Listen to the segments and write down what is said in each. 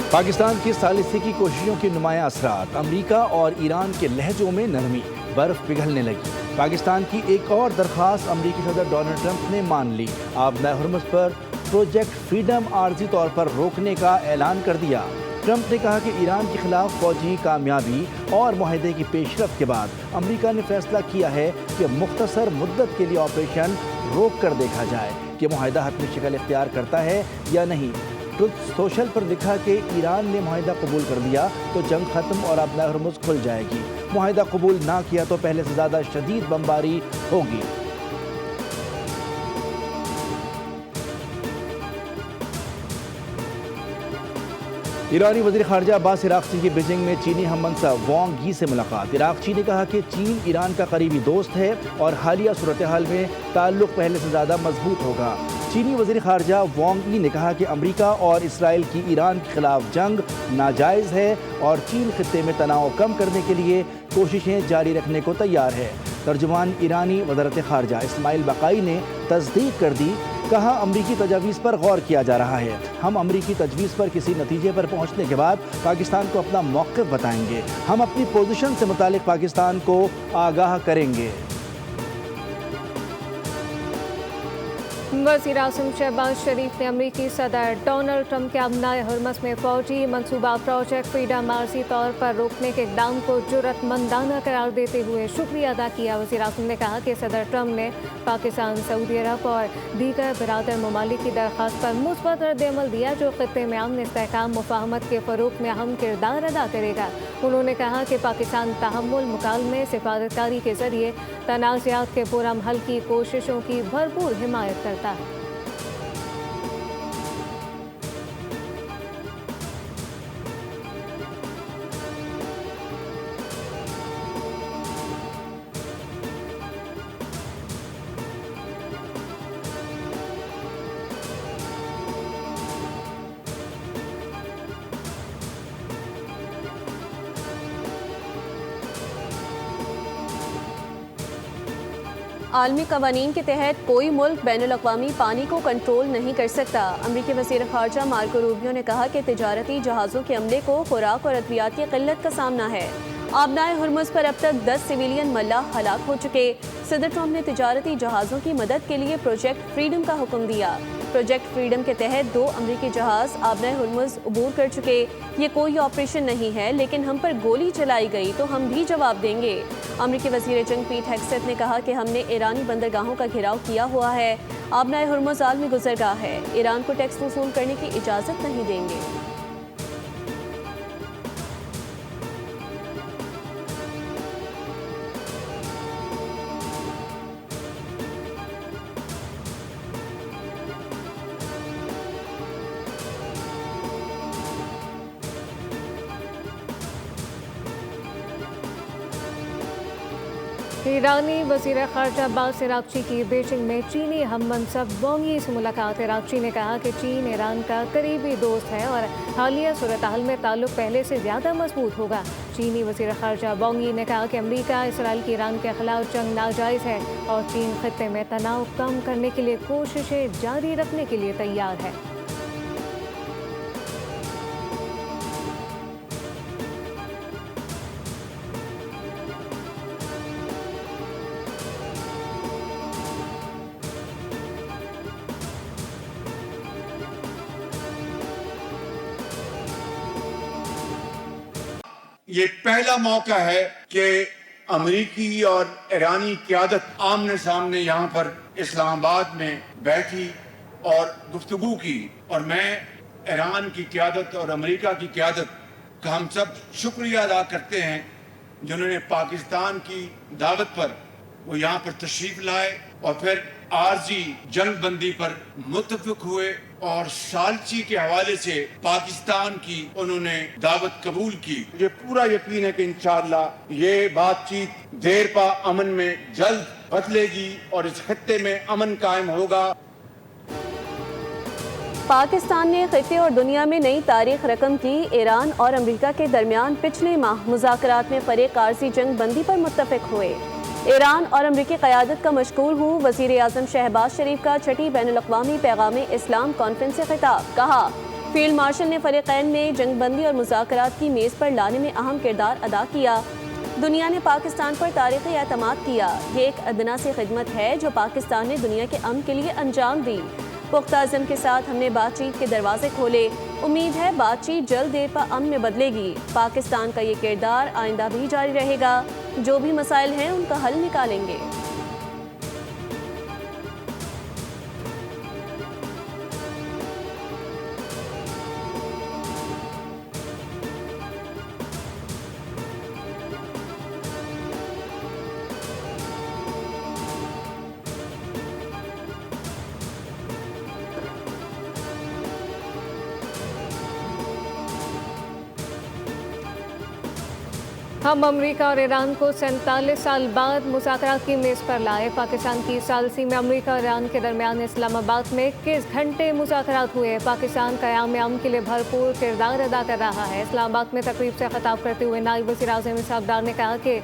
पाकिस्तान की सालिसी की कोशिशों के नुमायां असरात, अमरीका और ईरान के लहजों में नरमी, बर्फ पिघलने लगी। पाकिस्तान की एक और दरख्वास्त अमरीकी सदर डोनाल्ड ट्रंप ने मान ली। आबनाए हुर्मुज़ पर प्रोजेक्ट फ्रीडम आर्जी तौर पर रोकने का ऐलान कर दिया। ट्रंप ने कहा कि ईरान के खिलाफ फौजी कामयाबी और मुआहदे की पेशरफ के बाद अमरीका ने फैसला किया है कि मुख्तसर मुद्दत के लिए ऑपरेशन रोक कर देखा जाए कि मुआहदा हतमी शक्ल इख्तियार करता है या नहीं। ट्रुथ सोशल पर लिखा कि ईरान ने मुआहदा कबूल कर लिया तो जंग खत्म और आबनाए हुर्मुज़ खुल जाएगी। मुआहदा कबूल ना किया तो पहले से ज़्यादा शदीद बमबारी होगी। ईरानी वज़ीर ख़ारजा अब्बास इराक़ची की बीजिंग में चीनी हममंसब वांग यी से मुलाकात। इराक़ची ने कहा कि चीन ईरान का करीबी दोस्त है और हालिया सूरत हाल में ताल्लुक़ पहले से ज़्यादा मजबूत होगा। चीनी वज़ीर ख़ारजा वांग यी ने कहा कि अमरीका और इसराइल की ईरान के खिलाफ जंग नाजायज़ है और चीन खित्ते में तनाव कम करने के लिए कोशिशें जारी रखने को तैयार है। तर्जुमान ईरानी वज़ारत ख़ारजा इस्माइल बक़ाई ने तस्दीक कर दी। कहा, अमरीकी तजावीज़ पर गौर किया जा रहा है। हम अमरीकी तजवीज़ पर किसी नतीजे पर पहुँचने के बाद पाकिस्तान को अपना मौक़िफ़ बताएंगे। हम अपनी पोजीशन से मुतालिक पाकिस्तान को आगाह करेंगे। वज़ीर आज़म शहबाज शरीफ ने अमरीकी सदर डोनाल्ड ट्रंप के आबनाए हुर्मुज़ में फ़ौजी मनसूबा प्रोजेक्ट फ्रीडम आर्जी तौर पर रोकने के इक़दाम को जुर्रतमंदाना करार देते हुए शुक्रिया अदा किया। वज़ीर आज़म ने कहा कि सदर ट्रंप ने पाकिस्तान, सऊदी अरब और दीगर बिरादर ममालिक की दरख्वास्त पर मुस्बत रद्द-ए-अमल दिया जो ख़ित्ते में अमन, इस्तेहकाम, मुफ़ाहमत के फ़रोग़ में अहम किरदार अदा करेगा। उन्होंने कहा कि पाकिस्तान तहम्मुल, मुकालमे, सिफारतकारी के ज़रिए तनाज़ात के पुरअमन हल की कोशिशों की भरपूर हिमायत करता है। आलमी कवानीन के तहत कोई मुल्क बैनुल-अक़वामी पानी को कंट्रोल नहीं कर सकता। अमरीकी वज़ीर ख़ारजा मार्को रूबियो ने कहा कि तिजारती जहाज़ों के अमले को खुराक और अद्वियात की क़िल्लत का सामना है। आबनाए हुर्मुज़ पर अब तक 10 सिविलियन मल्लाह हलाक हो चुके। सदर ट्रंप ने तिजारती जहाज़ों की मदद के लिए प्रोजेक्ट फ्रीडम का हुक्म दिया। प्रोजेक्ट फ्रीडम के तहत 2 अमरीकी जहाज़ आबनाए हुर्मुज़ अबूर कर चुके। ये कोई ऑपरेशन नहीं है, लेकिन हम पर गोली चलाई गई तो हम भी जवाब देंगे। अमरीकी वज़ीर जंग पीट हेग्सेथ ने कहा कि हमने ईरानी बंदरगाहों का घेराव किया हुआ है। आबनाए हुर्मुज़ आलमी गुज़रगाह है। ईरान को टैक्स वसूल करने की इजाज़त नहीं देंगे। ईरानी वज़ीर ख़ारजा अब्बास इराक़ची की बीजिंग में चीनी हममंसब वांग यी से मुलाकात। इराक़ची ने कहा कि चीन ईरान का करीबी दोस्त है और हालिया सूरत हाल में ताल्लुक़ पहले से ज़्यादा मजबूत होगा। चीनी वज़ीर ख़ारजा वांग यी ने कहा कि अमरीका इसराइल की ईरान के खिलाफ जंग नाजायज़ है और चीन खित्ते में तनाव कम करने के लिए कोशिशें जारी रखने के लिए तैयार है। ये पहला मौका है कि अमरीकी और ईरानी क़यादत आमने सामने यहाँ पर इस्लामाबाद में बैठी और गुफ्तगू की, और मैं ईरान की क़यादत और अमरीका की क़यादत का हम सब शुक्रिया अदा करते हैं जिन्होंने पाकिस्तान की दावत पर वो यहाँ पर तशरीफ लाए और फिर आर्जी जंग बंदी पर मुत्तफिक हुए और सालची के हवाले से पाकिस्तान की उन्होंने दावत कबूल की। मुझे पूरा यकीन है कि इंशाअल्लाह ये बातचीत देर पा अमन में जल्द बदलेगी और इस खित्ते में अमन कायम होगा। पाकिस्तान ने खित्ते और दुनिया में नई तारीख रकम की। ईरान और अमेरिका के दरमियान पिछले माह मुज़ाकरात में फरीक आर्जी जंग बंदी पर मुत्तफिक हुए। ईरान और अमरीकी क़यादत का मशकूर हूँ। वज़ीर आज़म शहबाज शरीफ का छठी बैनुल-अक़वामी पैगाम इस्लाम कॉन्फ्रेंस से खिताब। कहा, फील्ड मार्शल ने फरीकैन में जंगबंदी और मुज़ाकरात की मेज़ पर लाने में अहम किरदार अदा किया। दुनिया ने पाकिस्तान पर तारीख़ी एतमाद किया। ये एक अदना सी खिदमत है जो पाकिस्तान ने दुनिया के अमन के लिए अंजाम दी। पुख्ता अज़म के साथ हमने बातचीत के दरवाजे खोले। उम्मीद है बातचीत जल्द देर पर अमन में बदलेगी। पाकिस्तान का ये किरदार आइंदा भी जारी रहेगा। जो भी मसाइल हैं उनका हल निकालेंगे। हम अमेरिका और ईरान को 47 साल बाद मुज़ाकरात की मेज़ पर लाए। पाकिस्तान की सालसी में अमेरिका और ईरान के दरमियान इस्लामाबाद में 21 घंटे मुज़ाकरात हुए। पाकिस्तान क़याम अमन के लिए भरपूर किरदार अदा कर रहा है। इस्लामाबाद में तकरीब से खिताब करते हुए नायब वज़ीर आज़म इसहाक़ डार ने कहा कि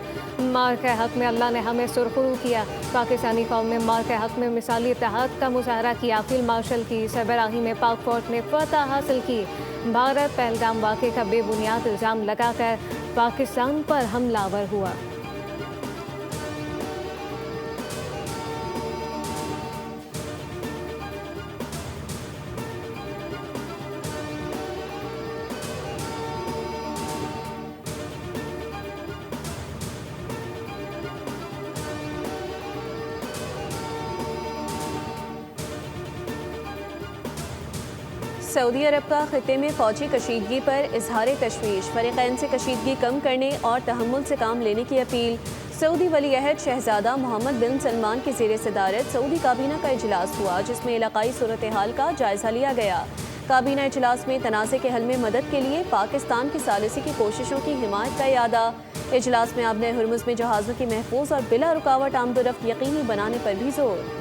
मार के हक़ में अल्लाह ने हमें सुरखरू किया। पाकिस्तानी कौम ने मार के हक़ में मिसाली इत्तेहाद का मुजाहरा किया। फील्ड मार्शल की सरबराही में पाक फ़ौज ने फतह हासिल की। भारत पहलगाम वाक़े का बेबुनियाद इल्ज़ाम लगाकर पाकिस्तान पर हमलावर हुआ। सऊदी अरब का खिते में फ़ौजी कशीदगी पर इजहार तशवीश। फरीकैन से कशीदगी कम करने और तहम्मुल से काम लेने की अपील। सऊदी वली अहद शहजादा मोहम्मद बिन सलमान की ज़ेर सदारत सऊदी काबीना का इजलास हुआ, जिसमें इलाकाई सूरत हाल का जायज़ा लिया गया। काबीना इजलास में तनाज़े के हल में मदद के लिए पाकिस्तान की सालिसी की कोशिशों की हिमायत का इरादा। इजलास में आबने हुर्मुज़ में जहाज़ों की महफूज और बिला रुकावट आमदोरफ्त यकीनी बनाने पर भी जोर।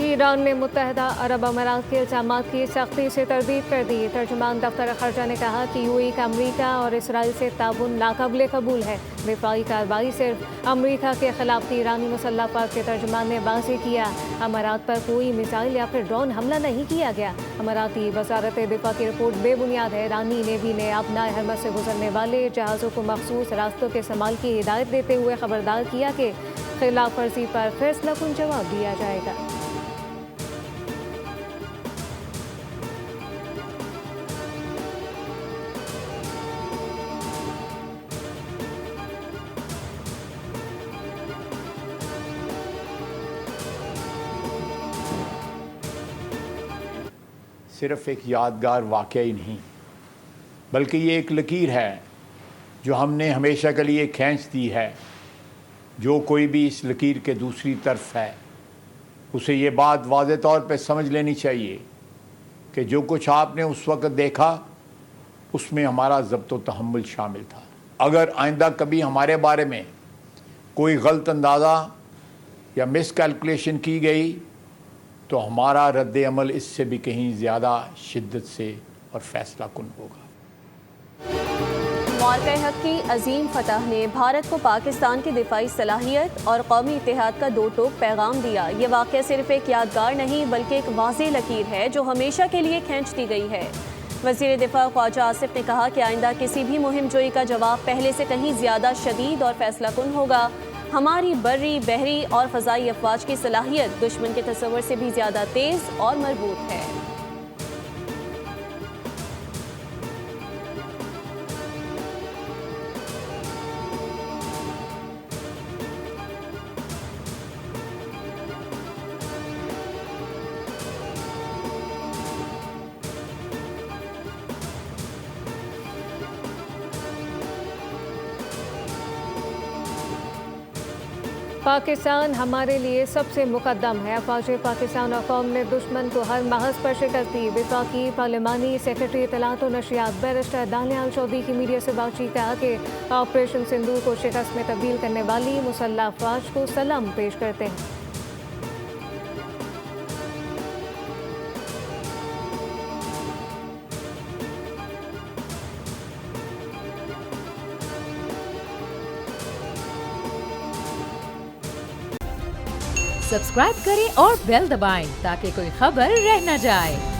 ईरान ने मुत्तहदा अरब अमारात के इल्ज़ामात की सख्ती से तरदीद कर दी। तर्जुमान दफ्तर खर्जा ने कहा कि यूएई का अमरीका और इसराइल से ताउन नाकाबिले कबूल है। दिफाई कार्रवाई सिर्फ अमरीका के खिलाफ थी। ईरानी मुसल्लह फ़ौज के तर्जुमान ने वाज़ेह किया, अमारात पर कोई मिसाइल या फिर ड्रोन हमला नहीं किया गया। अमाराती वज़ारत दिफा की रिपोर्ट बेबुनियाद है। ईरानी नेवी ने अपना हरमत से गुजरने वाले जहाज़ों को मखसूस रास्तों के इस्तेमाल की हिदायत देते हुए खबरदार किया कि खिलाफ वर्जी पर फैसलाकुन जवाब दिया जाएगा। सिर्फ एक यादगार वाक़या ही नहीं, बल्कि ये एक लकीर है जो हमने हमेशा के लिए खींच दी है। जो कोई भी इस लकीर के दूसरी तरफ है उसे ये बात वाज़े तौर पे समझ लेनी चाहिए कि जो कुछ आपने उस वक़्त देखा उसमें हमारा ज़ब्त व तहम्मुल शामिल था। अगर आइंदा कभी हमारे बारे में कोई गलत अंदाज़ा या मिस कैलकुलेशन की गई तो हमारा रद्द अमल इससे भी कहीं ज़्यादा शिद्दत से और फैसला कुन होगा। मार्का-ए-हक की अजीम फतह ने भारत को पाकिस्तान की दिफाई सलाहियत और कौमी इत्तेहाद का दो टोक पैगाम दिया। ये वाक़या सिर्फ एक यादगार नहीं बल्कि एक वाज़ेह लकीर है जो हमेशा के लिए खींच दी गई है। वज़ीर दिफा ख्वाजा आसिफ ने कहा कि आइंदा किसी भी मुहिम जोई का जवाब पहले से कहीं ज़्यादा शदीद और फैसला कुन होगा। हमारी बर्री, बहरी और फ़ज़ाई अफ़वाज की सलाहियत दुश्मन के तसव्वुर से भी ज़्यादा तेज़ और मजबूत है। पाकिस्तान हमारे लिए सबसे मुकद्दम है। अफवाज पाकिस्तान और कौम ने दुश्मन को हर महज पर शिकस्त दी। वफाकी पार्लिमानी सेक्रेटरी इत्तलात और नशियात बैरिस्टर दानियाल चौधरी की मीडिया से बातचीत कहा कि ऑपरेशन सिंदूर को शिकस्त में तब्दील करने वाली मुसल्लह अफवाज को सलाम पेश करते हैं। सब्सक्राइब करें और बेल दबाएं ताकि कोई खबर रह न जाए।